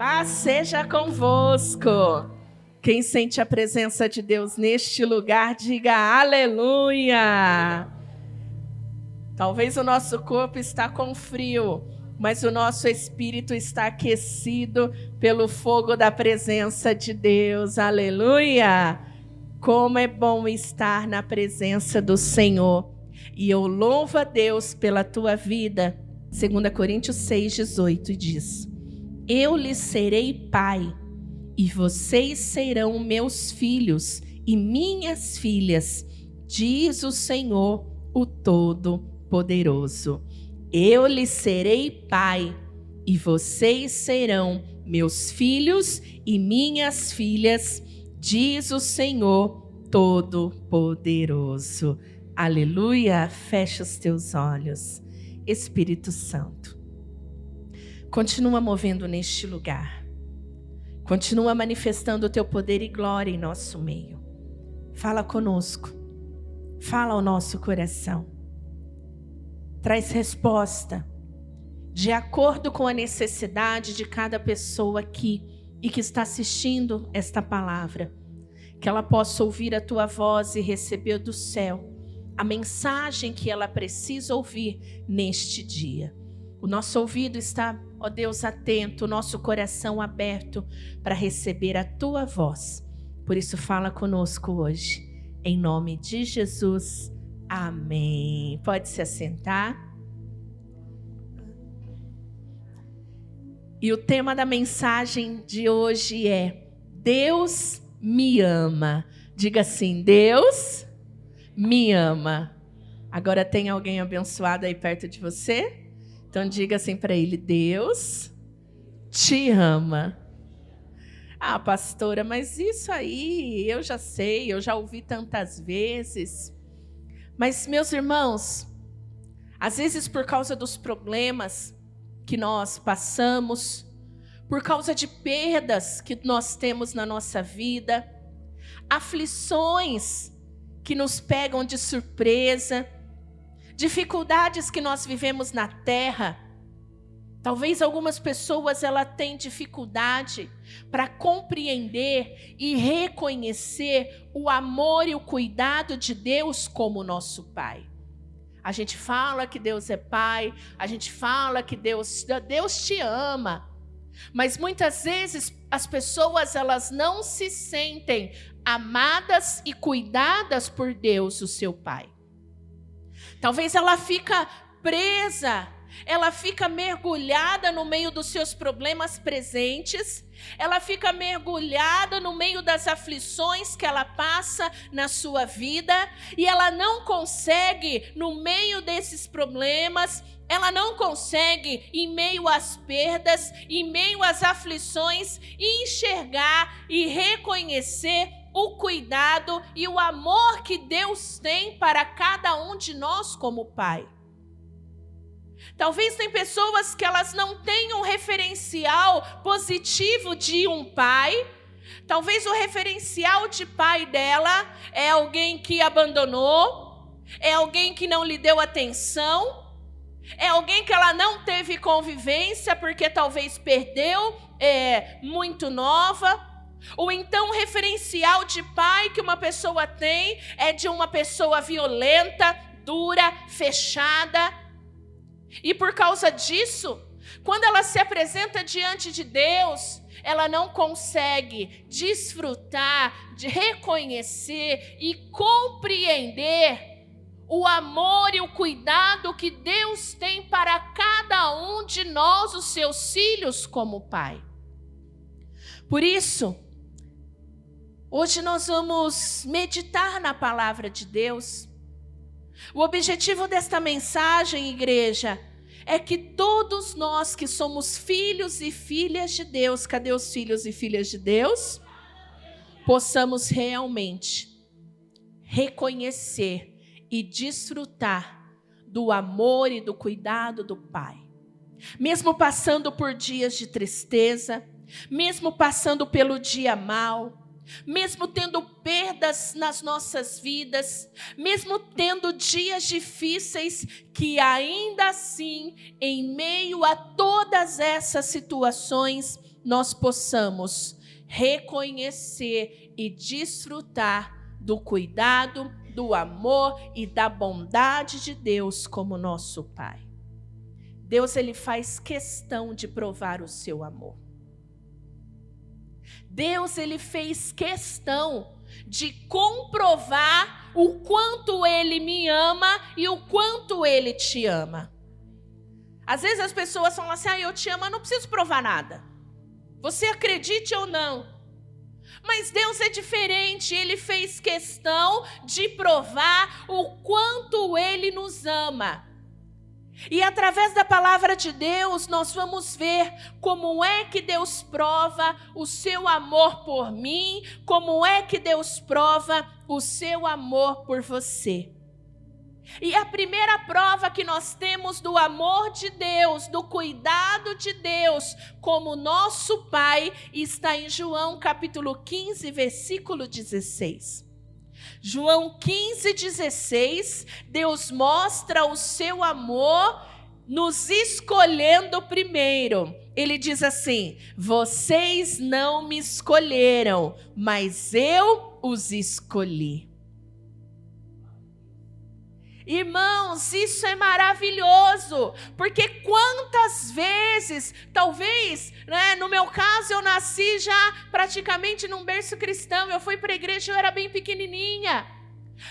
Paz seja convosco. Quem sente a presença de Deus neste lugar, diga aleluia. Talvez o nosso corpo está com frio, mas o nosso espírito está aquecido pelo fogo da presença de Deus. Aleluia. Como é bom estar na presença do Senhor. E eu louvo a Deus pela tua vida. 2 Coríntios 6,18 diz: eu lhes serei pai, e vocês serão meus filhos e minhas filhas, diz o Senhor, o Todo-Poderoso. Eu lhes serei pai, e vocês serão meus filhos e minhas filhas, diz o Senhor Todo-Poderoso. Aleluia! Fecha os teus olhos. Espírito Santo, continua movendo neste lugar. Continua manifestando o teu poder e glória em nosso meio. Fala conosco. Fala ao nosso coração. Traz resposta de acordo com a necessidade de cada pessoa aqui e que está assistindo esta palavra. Que ela possa ouvir a tua voz e receber do céu a mensagem que ela precisa ouvir neste dia. O nosso ouvido está, ó Deus, atento, o nosso coração aberto para receber a tua voz. Por isso fala conosco hoje, em nome de Jesus. Amém. Pode se assentar. E o tema da mensagem de hoje é: Deus me ama. Diga assim: Deus me ama. Agora tem alguém abençoado aí perto de você? Então diga assim para ele: Deus te ama. Ah, pastora, mas isso aí eu já sei, eu já ouvi tantas vezes. Mas, meus irmãos, às vezes por causa dos problemas que nós passamos, por causa de perdas que nós temos na nossa vida, aflições que nos pegam de surpresa, dificuldades que nós vivemos na terra. Talvez algumas pessoas têm dificuldade para compreender e reconhecer o amor e o cuidado de Deus como nosso Pai. A gente fala que Deus é Pai, a gente fala que Deus te ama, mas muitas vezes as pessoas não se sentem amadas e cuidadas por Deus, o seu Pai. Talvez ela fica presa, ela fica mergulhada no meio dos seus problemas presentes, ela fica mergulhada no meio das aflições que ela passa na sua vida, e ela não consegue, no meio desses problemas, ela não consegue, em meio às perdas, em meio às aflições, enxergar e reconhecer o cuidado e o amor que Deus tem para cada um de nós como Pai. Talvez tem pessoas que elas não tenham um referencial positivo de um pai. Talvez o referencial de pai dela é alguém que abandonou, é alguém que não lhe deu atenção, é alguém que ela não teve convivência porque talvez perdeu, muito nova. Ou então o referencial de pai que uma pessoa tem é de uma pessoa violenta, dura, fechada. E por causa disso, quando ela se apresenta diante de Deus, ela não consegue desfrutar, de reconhecer e compreender o amor e o cuidado que Deus tem para cada um de nós, os seus filhos, como Pai. Por isso, hoje nós vamos meditar na palavra de Deus. O objetivo desta mensagem, igreja, é que todos nós que somos filhos e filhas de Deus, cadê os filhos e filhas de Deus? Possamos realmente reconhecer e desfrutar do amor e do cuidado do Pai. Mesmo passando por dias de tristeza, mesmo passando pelo dia mau, mesmo tendo perdas nas nossas vidas, mesmo tendo dias difíceis, que ainda assim, em meio a todas essas situações, nós possamos reconhecer e desfrutar do cuidado, do amor e da bondade de Deus como nosso Pai. Deus, ele faz questão de provar o seu amor. Deus, ele fez questão de comprovar o quanto ele me ama e o quanto ele te ama. Às vezes as pessoas falam assim, eu te amo, eu não preciso provar nada. Você acredite ou não. Mas Deus é diferente, ele fez questão de provar o quanto ele nos ama. E através da palavra de Deus, nós vamos ver como é que Deus prova o seu amor por mim, como é que Deus prova o seu amor por você. E a primeira prova que nós temos do amor de Deus, do cuidado de Deus como nosso Pai, está em João capítulo 15, versículo 16. João 15:16, Deus mostra o seu amor nos escolhendo primeiro. Ele diz assim: vocês não me escolheram, mas eu os escolhi. Irmãos, isso é maravilhoso, porque quantas vezes, talvez, no meu caso eu nasci já praticamente num berço cristão, eu fui para a igreja, eu era bem pequenininha,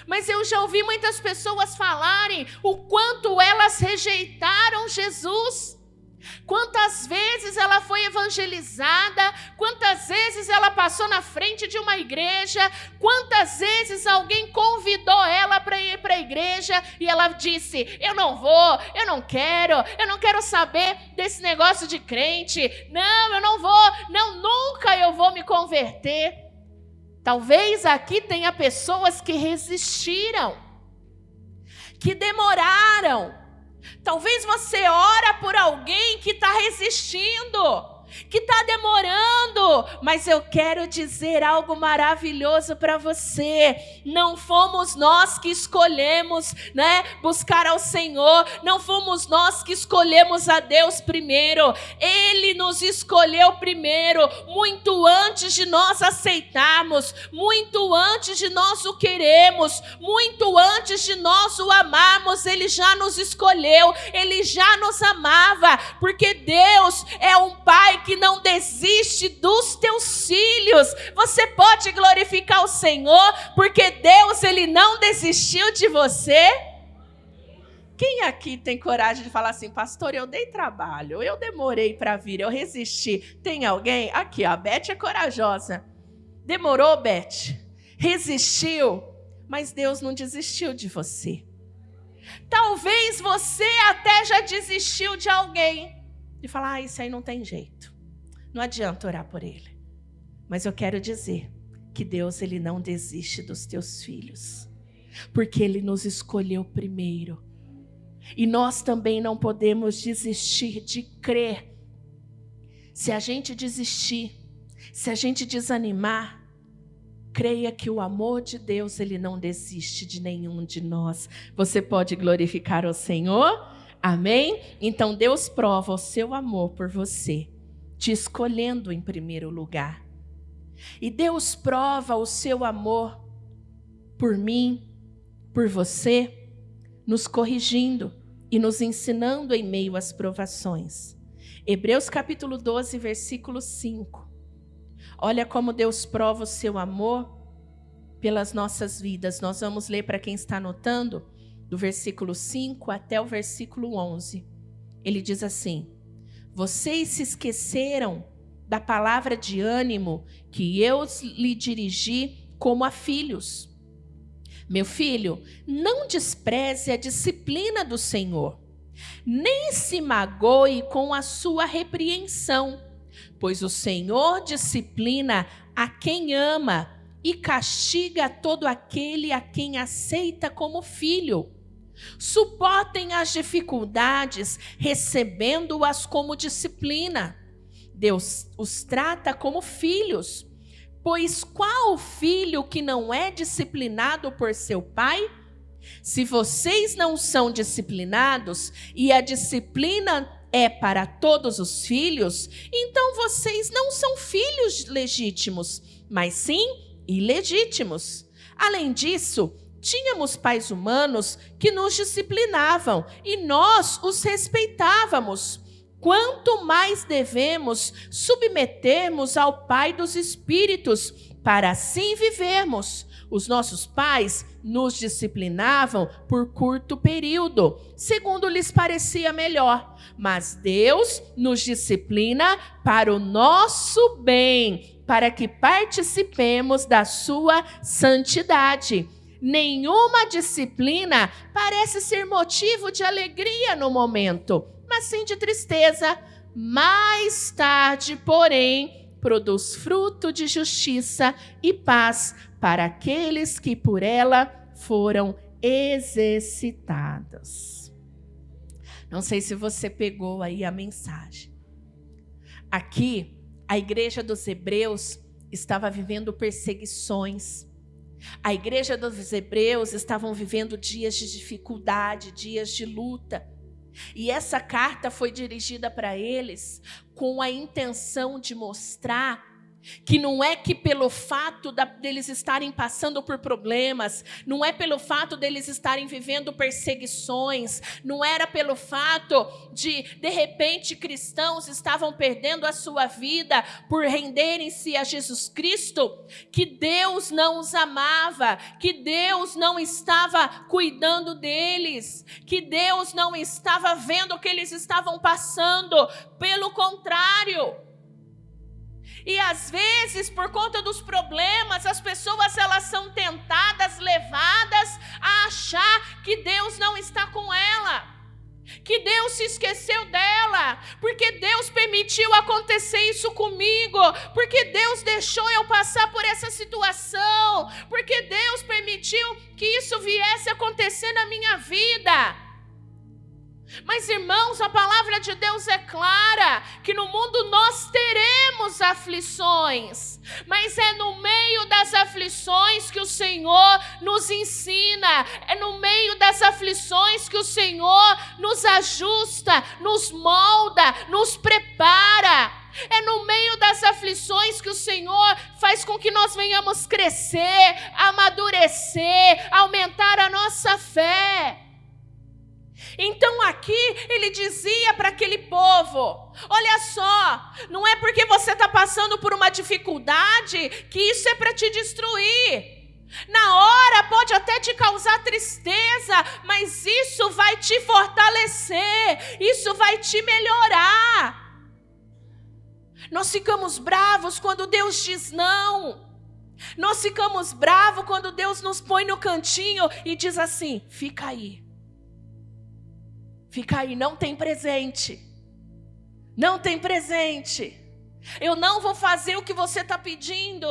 mas eu já ouvi muitas pessoas falarem o quanto elas rejeitaram Jesus. Quantas vezes ela foi evangelizada, quantas vezes ela passou na frente de uma igreja, quantas vezes alguém convidou ela para ir para a igreja e ela disse, eu não vou, eu não quero saber desse negócio de crente, não, eu não vou, não, nunca eu vou me converter. Talvez aqui tenha pessoas que resistiram, que demoraram. Talvez você ora por alguém que está resistindo, que está demorando, mas eu quero dizer algo maravilhoso para você. Não fomos nós que escolhemos, buscar ao Senhor, não fomos nós que escolhemos a Deus primeiro. Ele nos escolheu primeiro, muito antes de nós aceitarmos, muito antes de nós o queremos, muito antes de nós o amarmos. Ele já nos escolheu, ele já nos amava, porque Deus é um Pai que não desiste dos teus filhos. Você pode glorificar o Senhor, porque Deus, ele não desistiu de você. Quem aqui tem coragem de falar assim, pastor, eu dei trabalho, eu demorei para vir, eu resisti? Tem alguém? Aqui, a Beth é corajosa. Demorou, Beth? Resistiu? Mas Deus não desistiu de você. Talvez você até já desistiu de alguém, de falar, isso aí não tem jeito, não adianta orar por ele. Mas eu quero dizer que Deus, ele não desiste dos teus filhos, porque ele nos escolheu primeiro. E nós também não podemos desistir de crer. Se a gente desistir, se a gente desanimar, creia que o amor de Deus, ele não desiste de nenhum de nós. Você pode glorificar o Senhor? Amém? Então Deus prova o seu amor por você, te escolhendo em primeiro lugar. E Deus prova o seu amor por mim, por você, nos corrigindo e nos ensinando em meio às provações. Hebreus capítulo 12, versículo 5. Olha como Deus prova o seu amor pelas nossas vidas. Nós vamos ler, para quem está anotando, do versículo 5 até o versículo 11. Ele diz assim: vocês se esqueceram da palavra de ânimo que eu lhe dirigi como a filhos. Meu filho, não despreze a disciplina do Senhor, nem se magoe com a sua repreensão, pois o Senhor disciplina a quem ama e castiga todo aquele a quem aceita como filho. Suportem as dificuldades, recebendo-as como disciplina. Deus os trata como filhos, pois qual filho que não é disciplinado por seu pai? Se vocês não são disciplinados e a disciplina é para todos os filhos, então vocês não são filhos legítimos, mas sim ilegítimos. Além disso, tínhamos pais humanos que nos disciplinavam e nós os respeitávamos. Quanto mais devemos submetermos ao Pai dos Espíritos, para assim vivermos. Os nossos pais nos disciplinavam por curto período, segundo lhes parecia melhor. Mas Deus nos disciplina para o nosso bem, para que participemos da sua santidade. Nenhuma disciplina parece ser motivo de alegria no momento, mas sim de tristeza. Mais tarde, porém, produz fruto de justiça e paz para aqueles que por ela foram exercitados. Não sei se você pegou aí a mensagem. Aqui, a igreja dos Hebreus estava vivendo perseguições. A igreja dos Hebreus estavam vivendo dias de dificuldade, dias de luta. E essa carta foi dirigida para eles com a intenção de mostrar que não é que pelo fato deles estarem passando por problemas, não é pelo fato deles estarem vivendo perseguições, não era pelo fato de repente, cristãos estavam perdendo a sua vida por renderem-se a Jesus Cristo, que Deus não os amava, que Deus não estava cuidando deles, que Deus não estava vendo o que eles estavam passando. Pelo contrário. E às vezes, por conta dos problemas, as pessoas elas são tentadas, levadas a achar que Deus não está com ela, que Deus se esqueceu dela, porque Deus permitiu acontecer isso comigo, porque Deus deixou eu passar por essa situação, porque Deus permitiu que isso viesse a acontecer na minha vida. Mas, irmãos, a palavra de Deus é clara, que no mundo nós teremos aflições, mas é no meio das aflições que o Senhor nos ensina, é no meio das aflições que o Senhor nos ajusta, nos molda, nos prepara. É no meio das aflições que o Senhor faz com que nós venhamos crescer, amadurecer, aumentar a nossa fé. Então aqui ele dizia para aquele povo: olha só, não é porque você está passando por uma dificuldade que isso é para te destruir. Na hora pode até te causar tristeza, mas isso vai te fortalecer, isso vai te melhorar. Nós ficamos bravos quando Deus diz não. Nós ficamos bravos quando Deus nos põe no cantinho e diz assim: fica aí. Fica aí, não tem presente. Não tem presente. Eu não vou fazer o que você está pedindo.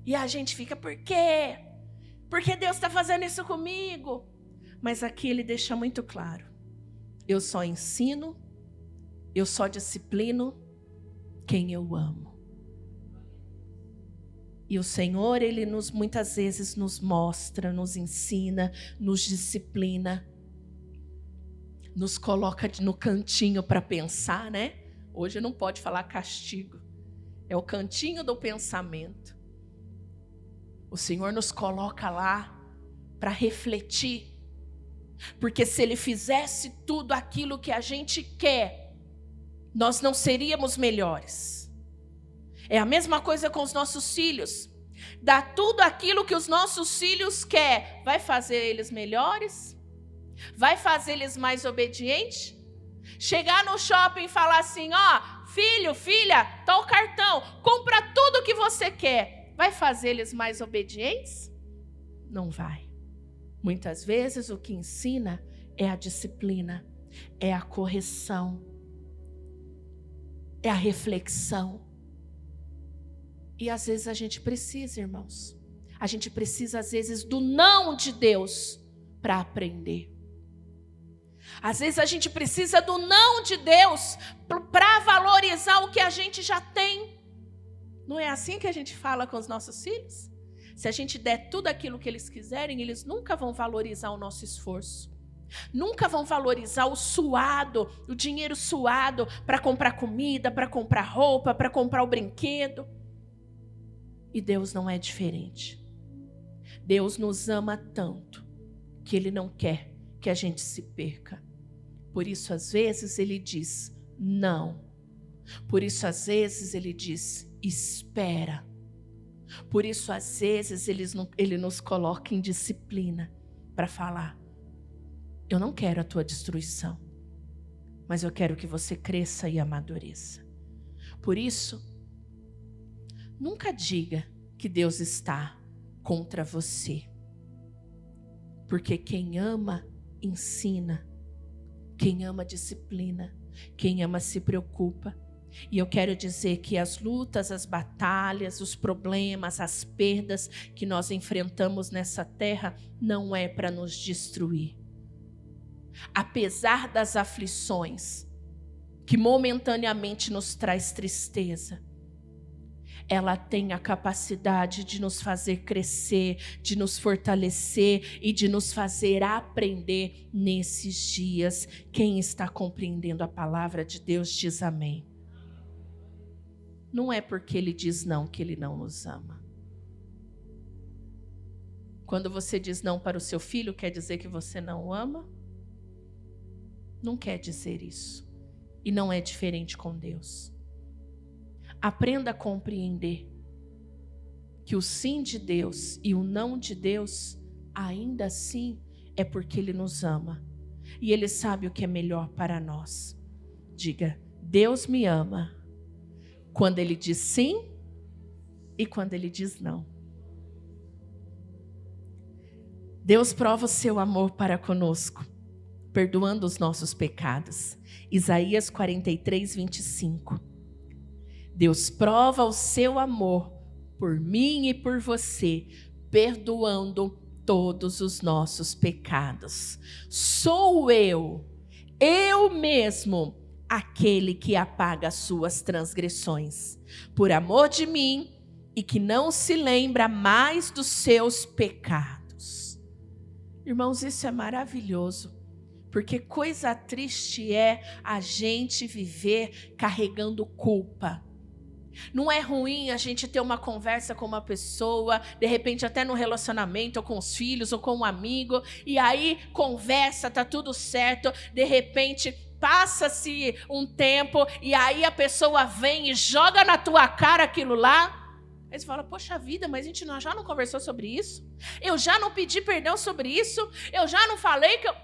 E a gente fica, por quê? Porque Deus está fazendo isso comigo. Mas aqui ele deixa muito claro: eu só ensino, eu só disciplino quem eu amo. E o Senhor, ele muitas vezes nos mostra, nos ensina, nos disciplina, nos coloca no cantinho para pensar, né? Hoje não pode falar castigo. É o cantinho do pensamento. O Senhor nos coloca lá para refletir. Porque se Ele fizesse tudo aquilo que a gente quer, nós não seríamos melhores. É a mesma coisa com os nossos filhos. Dá tudo aquilo que os nossos filhos querem. Vai fazer eles melhores? Vai fazer eles mais obedientes? Chegar no shopping e falar assim: ó, filho, filha, tá o cartão, compra tudo o que você quer. Vai fazer eles mais obedientes? Não vai. Muitas vezes o que ensina é a disciplina, é a correção, é a reflexão. E às vezes a gente precisa, irmãos, a gente precisa às vezes do não de Deus para aprender. Às vezes a gente precisa do não de Deus para valorizar o que a gente já tem. Não é assim que a gente fala com os nossos filhos? Se a gente der tudo aquilo que eles quiserem, eles nunca vão valorizar o nosso esforço. Nunca vão valorizar o suado, o dinheiro suado para comprar comida, para comprar roupa, para comprar o brinquedo. E Deus não é diferente. Deus nos ama tanto que Ele não quer que a gente se perca. Por isso, às vezes, Ele diz não. Por isso, às vezes, Ele diz espera. Por isso, às vezes, Ele nos coloca em disciplina para falar: eu não quero a tua destruição, mas eu quero que você cresça e amadureça. Por isso, nunca diga que Deus está contra você. Porque quem ama, ensina. Quem ama, disciplina. Quem ama, se preocupa. E eu quero dizer que as lutas, as batalhas, os problemas, as perdas que nós enfrentamos nessa terra não é para nos destruir. Apesar das aflições, que momentaneamente nos traz tristeza, ela tem a capacidade de nos fazer crescer, de nos fortalecer e de nos fazer aprender nesses dias. Quem está compreendendo a palavra de Deus diz amém. Não é porque Ele diz não que Ele não nos ama. Quando você diz não para o seu filho, quer dizer que você não o ama? Não quer dizer isso. E não é diferente com Deus. Aprenda a compreender que o sim de Deus e o não de Deus, ainda assim, é porque Ele nos ama. E Ele sabe o que é melhor para nós. Diga: Deus me ama quando Ele diz sim e quando Ele diz não. Deus prova o seu amor para conosco, perdoando os nossos pecados. Isaías 43, 25. Deus prova o seu amor por mim e por você, perdoando todos os nossos pecados. Sou eu mesmo, aquele que apaga as suas transgressões, por amor de mim, e que não se lembra mais dos seus pecados. Irmãos, isso é maravilhoso. Porque coisa triste é a gente viver carregando culpa. Não é ruim a gente ter uma conversa com uma pessoa, de repente até no relacionamento, ou com os filhos, ou com um amigo, e aí conversa, tá tudo certo, de repente passa-se um tempo, e aí a pessoa vem e joga na tua cara aquilo lá. Aí você fala: poxa vida, mas a gente já não conversou sobre isso? Eu já não pedi perdão sobre isso? Eu já não falei que eu...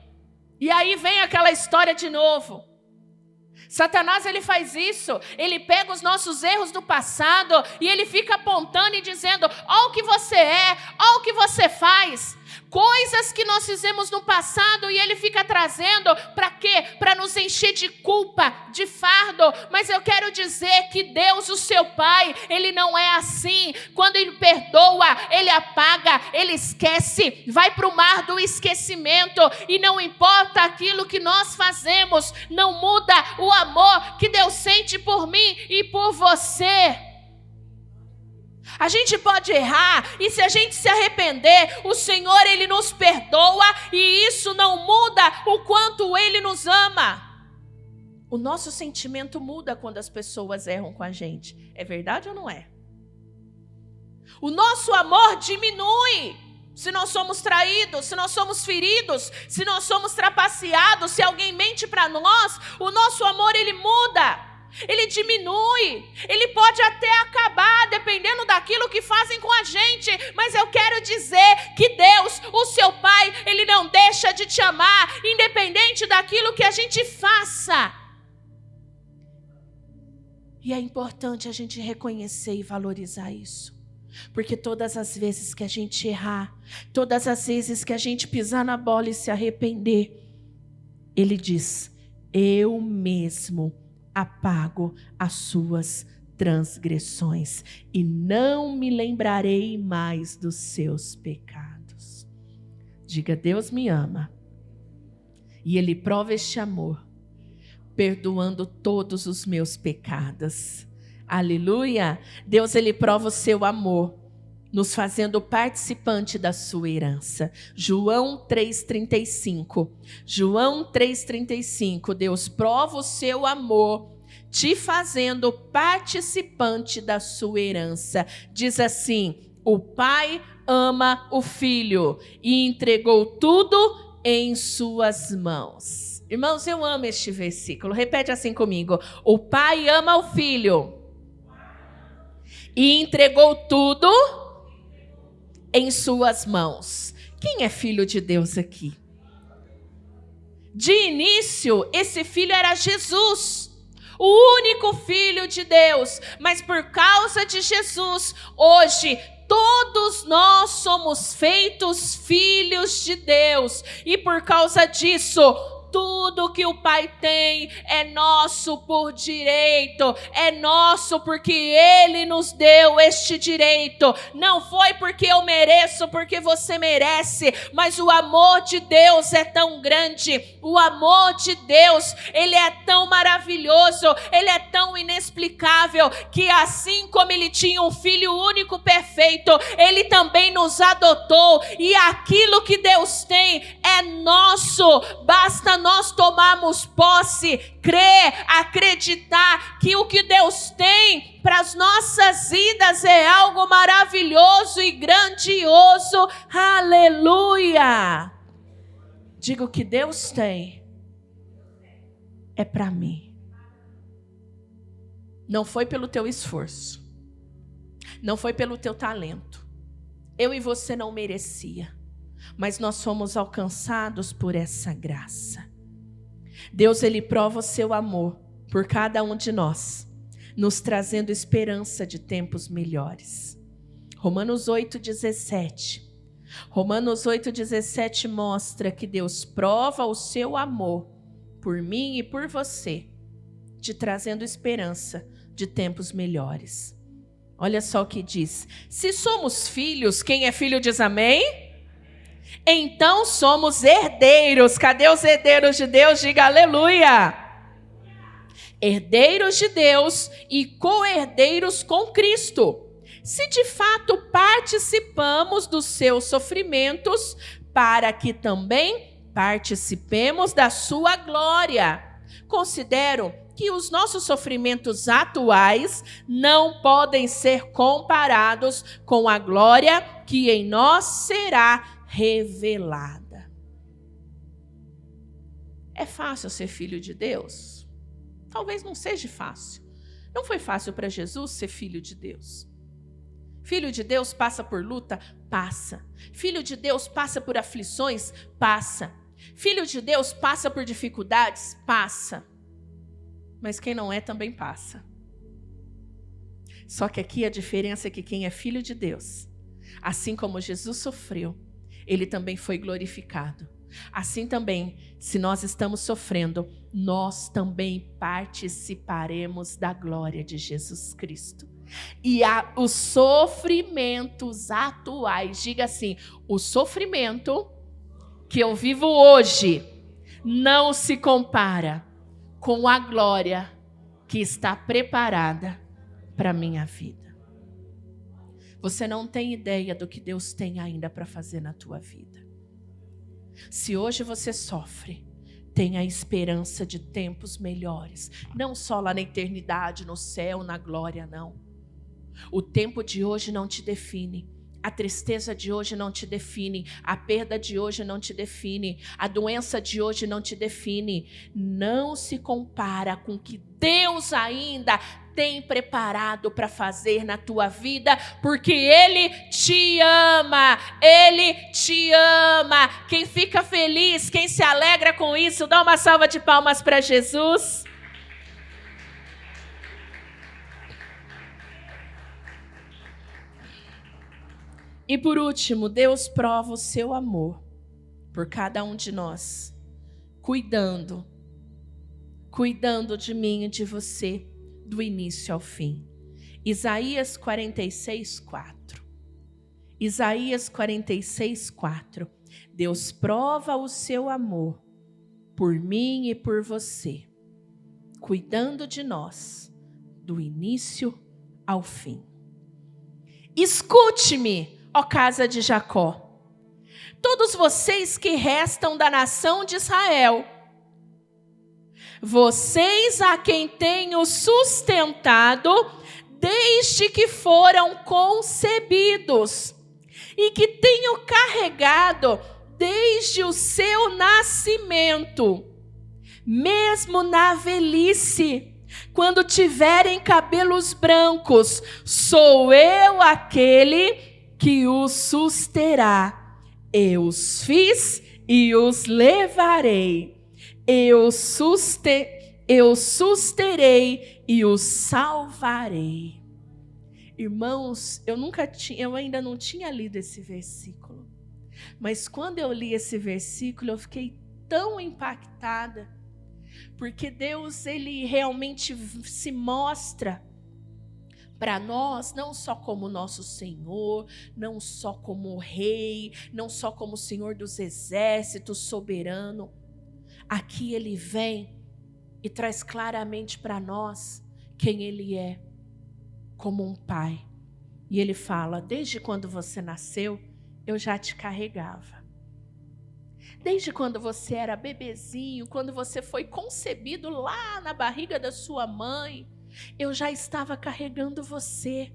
E aí vem aquela história de novo. Satanás, ele faz isso. Ele pega os nossos erros do passado e ele fica apontando e dizendo: ó o que você é, ó o que você faz. Coisas que nós fizemos no passado e ele fica trazendo para quê? Para nos encher de culpa, de fardo. Mas eu quero dizer que Deus, o seu Pai, Ele não é assim. Quando Ele perdoa, Ele apaga, Ele esquece, vai para o mar do esquecimento. E não importa aquilo que nós fazemos, não muda o amor que Deus sente por mim e por você. A gente pode errar, e se a gente se arrepender, o Senhor, Ele nos perdoa, e isso não muda o quanto Ele nos ama. O nosso sentimento muda quando as pessoas erram com a gente. É verdade ou não é? O nosso amor diminui se nós somos traídos, se nós somos feridos, se nós somos trapaceados, se alguém mente para nós, o nosso amor, ele muda. Ele diminui, ele pode até acabar, dependendo daquilo que fazem com a gente. Mas eu quero dizer que Deus, o seu Pai, Ele não deixa de te amar, independente daquilo que a gente faça. E é importante a gente reconhecer e valorizar isso. Porque todas as vezes que a gente errar, todas as vezes que a gente pisar na bola e se arrepender, Ele diz: eu mesmo apago as suas transgressões e não me lembrarei mais dos seus pecados. Diga: Deus me ama e Ele prova este amor, perdoando todos os meus pecados. Aleluia! Deus, Ele prova o seu amor nos fazendo participante da sua herança. João 3,35. João 3,35. Deus prova o seu amor, te fazendo participante da sua herança. Diz assim: o Pai ama o Filho e entregou tudo em suas mãos. Irmãos, eu amo este versículo. Repete assim comigo: o Pai ama o Filho e entregou tudo em suas mãos. Quem é filho de Deus aqui? De início, esse filho era Jesus, o único filho de Deus. Mas por causa de Jesus, hoje todos nós somos feitos filhos de Deus. E por causa disso, tudo que o Pai tem é nosso por direito, é nosso porque Ele nos deu este direito. Não foi porque eu mereço, porque você merece, mas o amor de Deus é tão grande, o amor de Deus, Ele é tão maravilhoso, Ele é tão inexplicável, que assim como Ele tinha um Filho único perfeito, Ele também nos adotou, e aquilo que Deus tem é nosso. Basta nós tomarmos posse, crer, acreditar que o que Deus tem para as nossas vidas é algo maravilhoso e grandioso. Aleluia! Diga: o que Deus tem é para mim. Não foi pelo teu esforço, não foi pelo teu talento. Eu e você não merecia, mas nós fomos alcançados por essa graça. Deus, Ele prova o seu amor por cada um de nós, nos trazendo esperança de tempos melhores. Romanos 8,17. Romanos 8,17 mostra que Deus prova o seu amor por mim e por você, te trazendo esperança de tempos melhores. Olha só o que diz: se somos filhos, quem é filho diz amém? Então somos herdeiros. Cadê os herdeiros de Deus? Diga aleluia. Herdeiros de Deus e co-herdeiros com Cristo, se de fato participamos dos seus sofrimentos, para que também participemos da sua glória. Considero que os nossos sofrimentos atuais não podem ser comparados com a glória que em nós será revelada. É fácil ser filho de Deus? Talvez não seja fácil. Não foi fácil para Jesus ser filho de Deus. Filho de Deus passa por luta? Passa. Filho de Deus passa por aflições? Passa. Filho de Deus passa por dificuldades? Passa. Mas quem não é também passa. Só que aqui a diferença é que quem é filho de Deus, assim como Jesus sofreu, Ele também foi glorificado. Assim também, se nós estamos sofrendo, nós também participaremos da glória de Jesus Cristo. E os sofrimentos atuais, diga assim: o sofrimento que eu vivo hoje não se compara com a glória que está preparada para a minha vida. Você não tem ideia do que Deus tem ainda para fazer na tua vida. Se hoje você sofre, tenha a esperança de tempos melhores. Não só lá na eternidade, no céu, na glória, não. O tempo de hoje não te define. A tristeza de hoje não te define. A perda de hoje não te define. A doença de hoje não te define. Não se compara com o que Deus ainda tem preparado para fazer na tua vida, porque Ele te ama. Ele te ama. Quem fica feliz, quem se alegra com isso, dá uma salva de palmas para Jesus. E por último, Deus prova o seu amor por cada um de nós, cuidando de mim e de você, do início ao fim. Isaías 46:4. Isaías 46:4. Deus prova o seu amor por mim e por você, cuidando de nós, do início ao fim. Escute-me, ó casa de Jacó, todos vocês que restam da nação de Israel, vocês a quem tenho sustentado desde que foram concebidos e que tenho carregado desde o seu nascimento, mesmo na velhice, quando tiverem cabelos brancos, sou eu aquele que os susterá. Eu os fiz e os levarei. Eu susterei e os salvarei. Irmãos, eu ainda não tinha lido esse versículo. Mas quando eu li esse versículo, eu fiquei tão impactada. Porque Deus, Ele realmente se mostra para nós, não só como nosso Senhor, não só como Rei, não só como Senhor dos exércitos, soberano. Aqui Ele vem e traz claramente para nós quem Ele é, como um pai. E Ele fala, desde quando você nasceu, eu já te carregava. Desde quando você era bebezinho, quando você foi concebido lá na barriga da sua mãe, eu já estava carregando você.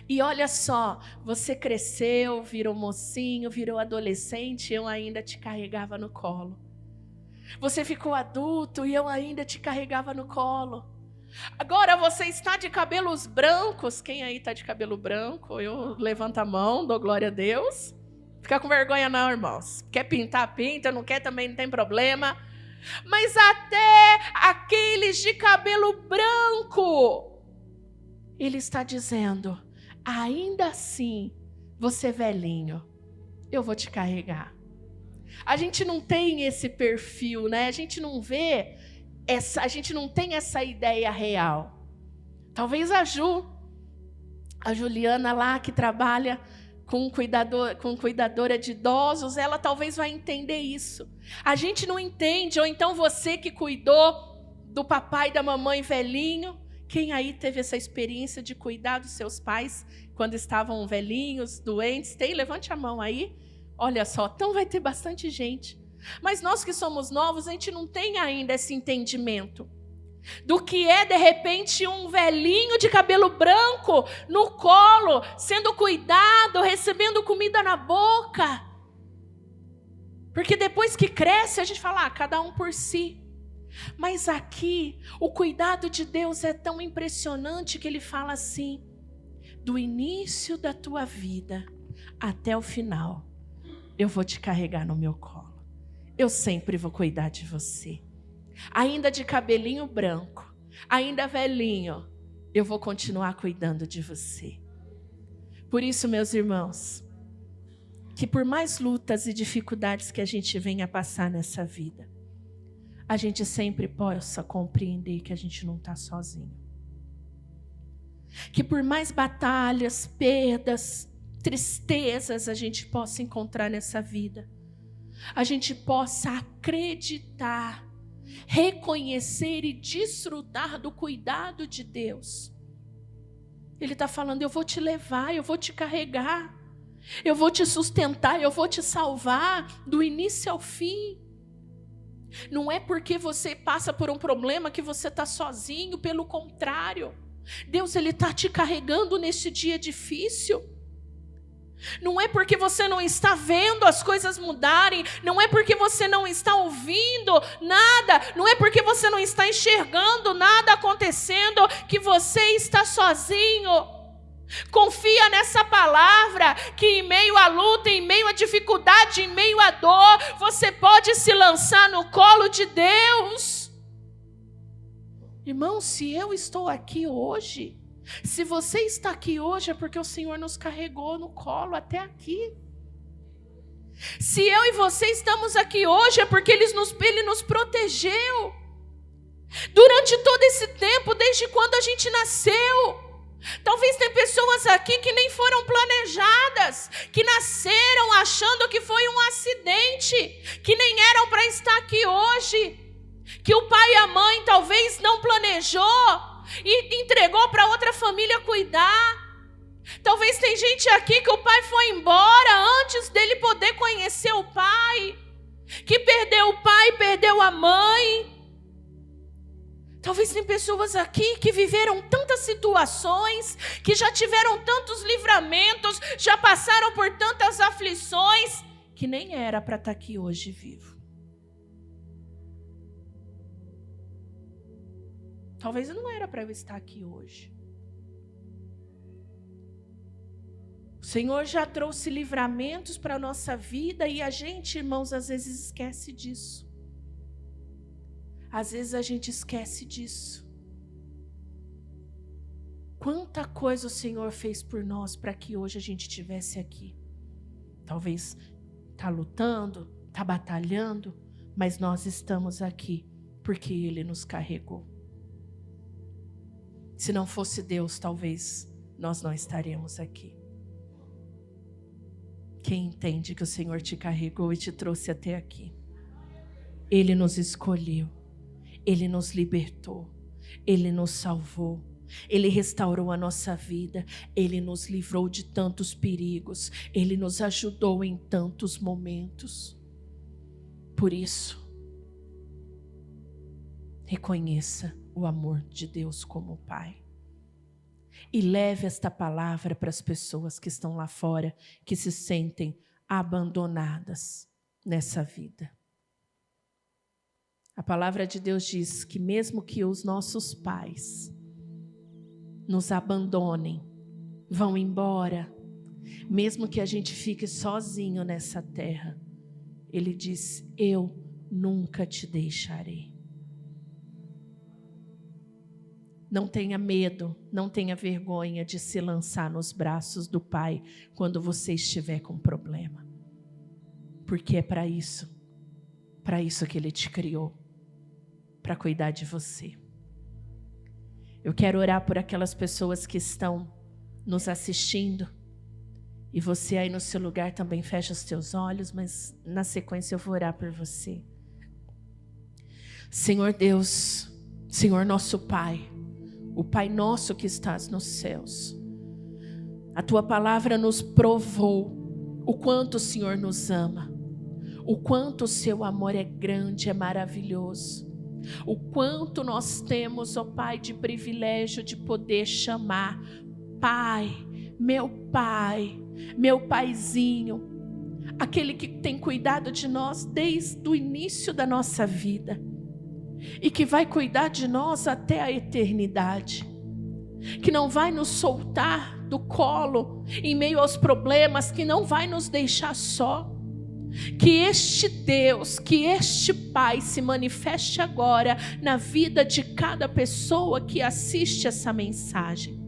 E olha só, você cresceu, virou mocinho, virou adolescente, eu ainda te carregava no colo. Você ficou adulto e eu ainda te carregava no colo. Agora você está de cabelos brancos. Quem aí está de cabelo branco? Eu levanto a mão, dou glória a Deus. Fica com vergonha não, irmãos. Quer pintar, pinta. Não quer também, não tem problema. Mas até aqueles de cabelo branco, Ele está dizendo, ainda assim, você velhinho, eu vou te carregar. A gente não tem esse perfil, né? A gente não vê, a gente não tem essa ideia real. Talvez a Juliana lá que trabalha com cuidadora de idosos, ela talvez vai entender isso. A gente não entende, ou então você que cuidou do papai e da mamãe velhinho, quem aí teve essa experiência de cuidar dos seus pais quando estavam velhinhos, doentes? Tem? Levante a mão aí. Olha só, então vai ter bastante gente. Mas nós que somos novos, a gente não tem ainda esse entendimento do que é, de repente, um velhinho de cabelo branco no colo, sendo cuidado, recebendo comida na boca. Porque depois que cresce, a gente fala, cada um por si. Mas aqui, o cuidado de Deus é tão impressionante que Ele fala assim, do início da tua vida até o final, eu vou te carregar no meu colo. Eu sempre vou cuidar de você. Ainda de cabelinho branco, ainda velhinho, eu vou continuar cuidando de você. Por isso, meus irmãos, que por mais lutas e dificuldades que a gente venha passar nessa vida, a gente sempre possa compreender que a gente não está sozinho. Que por mais batalhas, perdas, tristezas a gente possa encontrar nessa vida, a gente possa acreditar, reconhecer e desfrutar do cuidado de Deus. Ele está falando, eu vou te levar, eu vou te carregar, eu vou te sustentar, eu vou te salvar do início ao fim. Não é porque você passa por um problema que você está sozinho, pelo contrário. Deus, Ele está te carregando nesse dia difícil. Não é porque você não está vendo as coisas mudarem, não é porque você não está ouvindo nada, não é porque você não está enxergando nada acontecendo que você está sozinho. Confia nessa palavra, que em meio à luta, em meio à dificuldade, em meio à dor, você pode se lançar no colo de Deus. Irmão, se eu estou aqui hoje, se você está aqui hoje, é porque o Senhor nos carregou no colo até aqui. Se eu e você estamos aqui hoje, é porque Ele nos protegeu. Durante todo esse tempo, desde quando a gente nasceu. Talvez tem pessoas aqui que nem foram planejadas, que nasceram achando que foi um acidente, que nem eram para estar aqui hoje, que o pai e a mãe talvez não planejou e entregou para outra família cuidar. Talvez tem gente aqui que o pai foi embora antes dele poder conhecer o pai, que perdeu o pai, perdeu a mãe. Talvez tem pessoas aqui que viveram tantas situações, que já tiveram tantos livramentos, já passaram por tantas aflições, que nem era para estar aqui hoje vivo. Talvez não era para eu estar aqui hoje. O Senhor já trouxe livramentos para a nossa vida e a gente, irmãos, às vezes esquece disso. Às vezes a gente esquece disso. Quanta coisa o Senhor fez por nós para que hoje a gente estivesse aqui. Talvez está lutando, está batalhando, mas nós estamos aqui porque Ele nos carregou. Se não fosse Deus, talvez nós não estaríamos aqui. Quem entende que o Senhor te carregou e te trouxe até aqui? Ele nos escolheu. Ele nos libertou, Ele nos salvou, Ele restaurou a nossa vida, Ele nos livrou de tantos perigos, Ele nos ajudou em tantos momentos. Por isso, reconheça o amor de Deus como Pai. E leve esta palavra para as pessoas que estão lá fora, que se sentem abandonadas nessa vida. A palavra de Deus diz que mesmo que os nossos pais nos abandonem, vão embora, mesmo que a gente fique sozinho nessa terra, Ele diz: eu nunca te deixarei. Não tenha medo, não tenha vergonha de se lançar nos braços do Pai quando você estiver com problema, porque é para isso que Ele te criou. Para cuidar de você. Eu quero orar por aquelas pessoas que estão nos assistindo. E você aí no seu lugar também fecha os teus olhos, mas na sequência eu vou orar por você. Senhor Deus, Senhor nosso Pai, o Pai nosso que estás nos céus, a Tua palavra nos provou o quanto o Senhor nos ama, o quanto o Seu amor é grande, é maravilhoso. O quanto nós temos, ó Pai, de privilégio de poder chamar Pai, meu Paizinho, aquele que tem cuidado de nós desde o início da nossa vida e que vai cuidar de nós até a eternidade, que não vai nos soltar do colo em meio aos problemas, que não vai nos deixar só. Que este Deus, que este Pai se manifeste agora na vida de cada pessoa que assiste essa mensagem.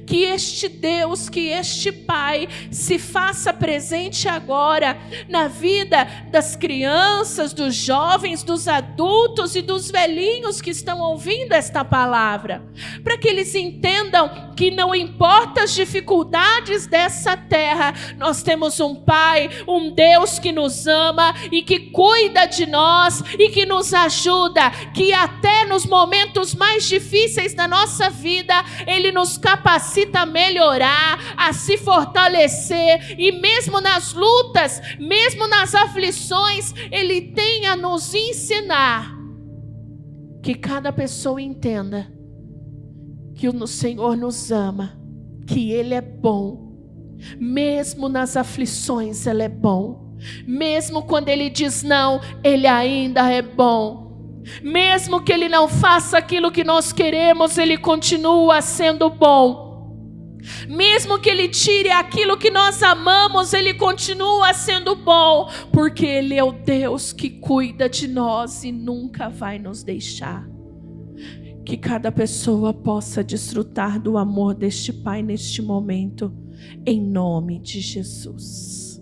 Que este Deus, que este Pai se faça presente agora na vida das crianças, dos jovens, dos adultos e dos velhinhos que estão ouvindo esta palavra, para que eles entendam que não importa as dificuldades dessa terra, nós temos um Pai, um Deus que nos ama e que cuida de nós e que nos ajuda, que até nos momentos mais difíceis da nossa vida, Ele nos capacita a melhorar, a se fortalecer, e mesmo nas lutas, mesmo nas aflições, Ele tem a nos ensinar. Que cada pessoa entenda que o Senhor nos ama, que Ele é bom, mesmo nas aflições Ele é bom, mesmo quando Ele diz não, Ele ainda é bom. Mesmo que Ele não faça aquilo que nós queremos, Ele continua sendo bom. Mesmo que Ele tire aquilo que nós amamos, Ele continua sendo bom, porque Ele é o Deus que cuida de nós e nunca vai nos deixar. Que cada pessoa possa desfrutar do amor deste Pai neste momento, em nome de Jesus.